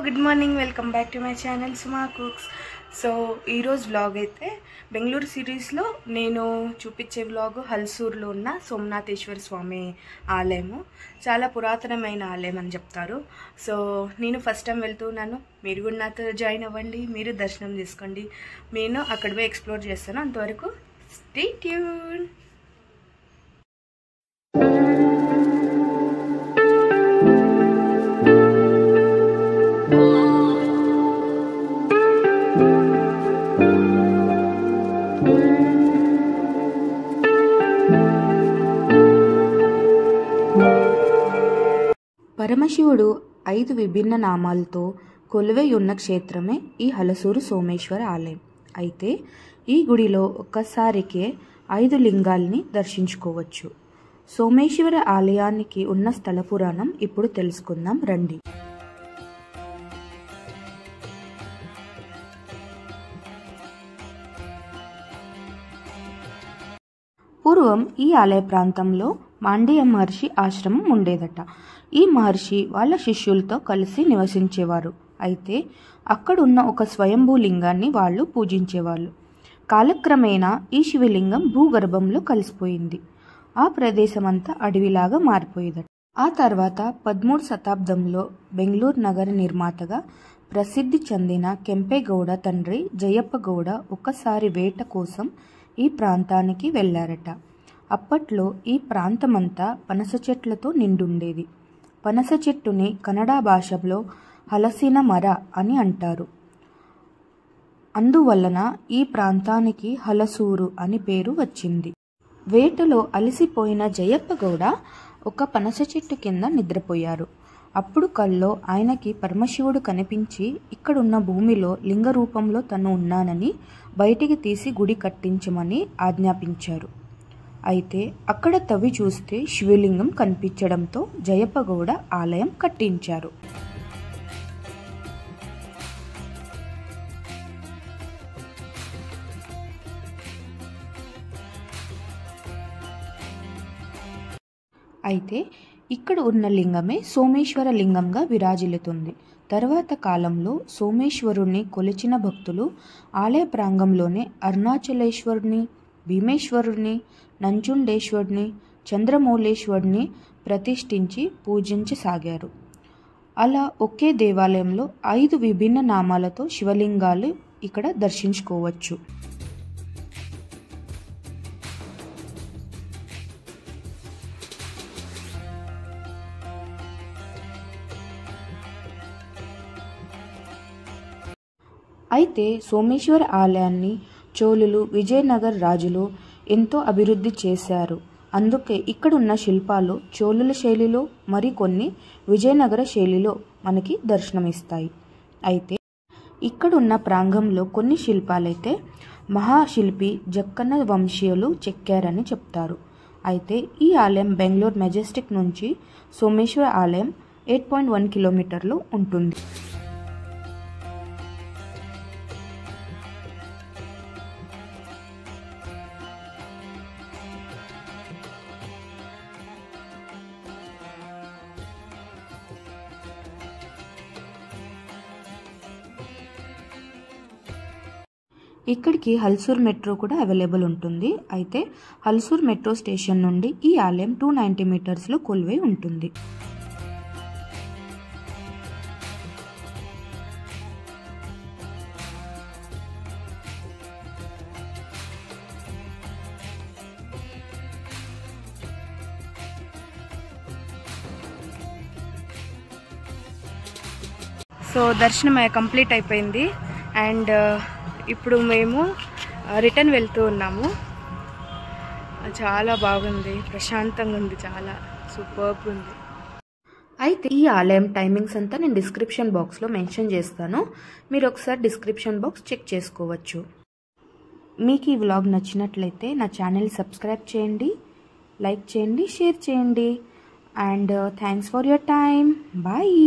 Good morning, welcome back to my channel Suma cooks. So ఈరోజు vlog అయితే బెంగళూరు సిరీస్లో నేను చూపించే వ్లాగ్ హల్సూర్లో ఉన్న సోమనాథేశ్వర స్వామి ఆలయము. చాలా పురాతనమైన ఆలయం అని చెప్తారు. సో నేను ఫస్ట్ టైం వెళ్తున్నాను, మీరు కూడా నాతో జాయిన్ అవ్వండి, మీరు దర్శనం చేసుకోండి. నేను అక్కడ పోయి ఎక్స్ప్లోర్ చేస్తాను. అంతవరకు స్టే ట్యూన్. పరమశివుడు 5 విభిన్న నామాలతో కొలువై ఉన్న క్షేత్రమే ఈ హలసూరు సోమేశ్వర ఆలయం. అయితే ఈ గుడిలో ఒక్కసారికే 5 లింగాల్ని దర్శించుకోవచ్చు. సోమేశ్వర ఆలయానికి ఉన్న స్థల పురాణం ఇప్పుడు తెలుసుకుందాం రండి. పూర్వం ఈ ఆలయ ప్రాంతంలో మాండేయ మహర్షి ఆశ్రమం ఉండేదట. ఈ మహర్షి వాళ్ళ శిష్యులతో కలిసి నివసించేవారు. అయితే అక్కడున్న ఒక స్వయంభూ లింగాన్ని వాళ్ళు పూజించేవాళ్ళు. కాలక్రమేణా ఈ శివలింగం భూగర్భంలో కలిసిపోయింది. ఆ ప్రదేశం అంతా అడవిలాగా మారిపోయేదట. ఆ తర్వాత 13వ శతాబ్దంలో బెంగళూరు నగర నిర్మాతగా ప్రసిద్ధి చెందిన కెంపేగౌడ తండ్రి జయప్ప గౌడ ఒకసారి వేట కోసం ఈ ప్రాంతానికి వెళ్ళారట. అప్పట్లో ఈ ప్రాంతమంతా పనస చెట్లతో నిండుండేది. పనస చెట్టుని కన్నడ భాషలో హలసిన మర అని అంటారు. అందువలన ఈ ప్రాంతానికి హలసూరు అని పేరు వచ్చింది. వేటలో అలసిపోయిన జయప్ప గౌడ ఒక పనస చెట్టు కింద నిద్రపోయారు. అప్పుడు కల్లో ఆయనకి పరమశివుడు కనిపించి ఇక్కడున్న భూమిలో లింగ రూపంలో తను ఉన్నానని బయటికి తీసి గుడి కట్టించమని ఆజ్ఞాపించారు. అయితే అక్కడ తవ్వి చూస్తే శివలింగం కనిపించడంతో జయప్ప గౌడ ఆలయం కట్టించారు. అయితే ఇక్కడ ఉన్న లింగమే సోమేశ్వర లింగంగా విరాజిల్లుతుంది. తర్వాత కాలంలో సోమేశ్వరుణ్ణి కొలిచిన భక్తులు ఆలయ ప్రాంగంలోనే అరుణాచలేశ్వరుని, భీమేశ్వరుని, నంజుండేశ్వరుని, చంద్రమౌళేశ్వరుని ప్రతిష్ఠించి పూజించసాగారు. అలా ఒకే దేవాలయంలో 5 విభిన్న నామాలతో శివలింగాలు ఇక్కడ దర్శించుకోవచ్చు. అయితే సోమేశ్వర ఆలయాన్ని చోళులు, విజయనగర రాజులు ఎంతో అభివృద్ధి చేశారు. అందుకే ఇక్కడున్న శిల్పాలు చోళుల శైలిలో, మరికొన్ని విజయనగర శైలిలో మనకి దర్శనమిస్తాయి. అయితే ఇక్కడున్న ప్రాంగంలో కొన్ని శిల్పాలైతే మహాశిల్పి జక్కన్న వంశీయులు చెక్కారని చెప్తారు. అయితే ఈ ఆలయం బెంగళూరు మెజెస్టిక్ నుంచి సోమేశ్వర ఆలయం 8.1 కిలోమీటర్లు ఉంటుంది. ఇక్కడికి హల్సూర్ మెట్రో కూడా అవైలబుల్ ఉంటుంది. అయితే హల్సూర్ మెట్రో స్టేషన్ నుండి ఈ ఆలయం 290 మీటర్స్లో కొలువై ఉంటుంది. సో దర్శనం కంప్లీట్ అయిపోయింది. అండ్ ఇప్పుడు మేము రిటర్న్ వెళ్తూ ఉన్నాము. చాలా బాగుంది, ప్రశాంతంగా ఉంది, చాలా సూపర్గా ఉంది. అయితే ఈ ఆలయం టైమింగ్స్ అంతా నేను డిస్క్రిప్షన్ బాక్స్లో మెన్షన్ చేస్తాను. మీరు ఒకసారి డిస్క్రిప్షన్ బాక్స్ చెక్ చేసుకోవచ్చు. మీకు ఈ వ్లాగ్ నచ్చినట్లయితే నా ఛానల్ సబ్స్క్రైబ్ చేయండి, లైక్ చేయండి, షేర్ చేయండి. And thanks for your time. Bye.